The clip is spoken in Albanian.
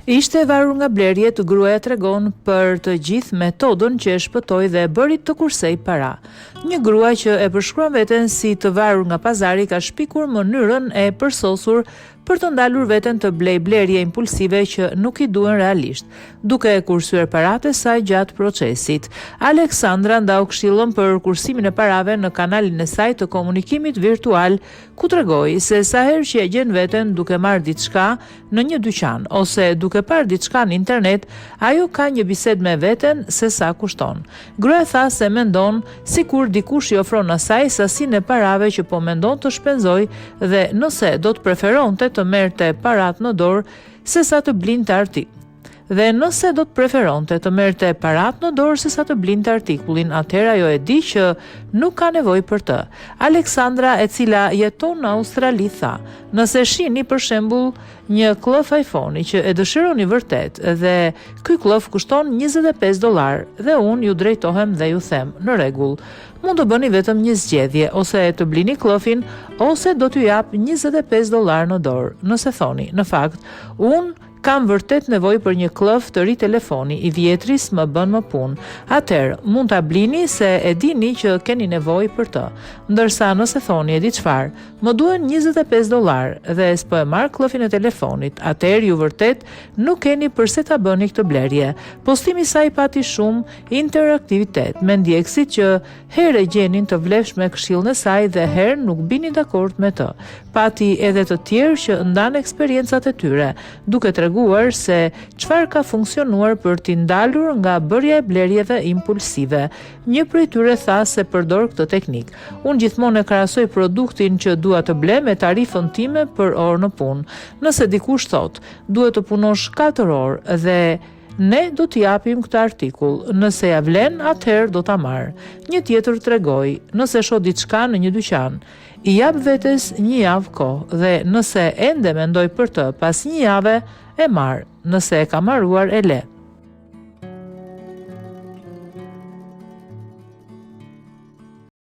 Ishte varur nga blerjet, gruaja tregon për të gjithë metodën që e shpëtoi dhe e bëri të kursej para. Një grua që e përshkruan veten si të varur nga pazari ka shpikur mënyrën e përsosur për të ndalur veten të blej blerje impulsive që nuk i duen realisht, duke e kursyer paratë e saj gjatë procesit. Aleksandra ndau këshillën për kursimin e parave në kanalin e saj të komunikimit virtual, ku tregoi se sa herë që e gjen veten duke marrë diçka në një dyqan ose duke parë diçka në internet, ajo ka një bisedë me veten se sa kushton. Gruaja tha se mendon sikur dikush i ofron asaj sasinë e parave që po mendon të shpenzojë dhe nëse do të preferonte të merrte parat në dorë sesa të blinte artikull. Dhe nëse do të preferonte të merrte parat në dorë sesa të blinte artikullin, atëherë ajo e di që nuk ka nevojë për të. Aleksandra, e cila jeton në Australi, tha: "Nëse shihni për shembull një klof iPhone që e dëshironi vërtet dhe ky klof kushton $25 dhe unë ju drejtohem dhe ju them, në rregull, mund të bëni vetëm një zgjedhje, ose të blini klofin ose do t'ju jap $25 në dorë. Nëse thoni, në fakt, unë kam vërtet nevojë për një klof të ri telefoni, i vjetris më bën më punë. Atëherë, mund ta blini se e dini që keni nevojë për të. Ndërsa nëse thoni, e di çfarë, më duhen $25 dhe s'po e marr klofin e telefonit, atëherë ju vërtet nuk keni pse ta bëni këtë blerje." Postimi i saj pati shumë interaktivitet me ndjekësit që herë gjenin të vlefshme këshillën e saj dhe herë nuk binin dakord me të. Pati edhe të tjerë që ndanë eksperiencat e tyre, duke treguar se çfarë ka funksionuar për t'i ndalur nga bërja e blerjeve impulsive. Një prej tyre tha se përdor këtë teknik: "Unë gjithmonë e krahasoj produktin që dua të ble me tarifën time për orë në punë. Nëse dikush thot, duhet të punosh 4 orë dhe ne do t'i japim këtë artikull. Nëse ja vlen, atëherë do ta marr." Një tjetër tregoi: "Nëse shoh diçka në një dyqan, i jap vetes një javë kohë dhe nëse ende mendoj për të pas një jave, e marr. Nëse e ka marruar, e le."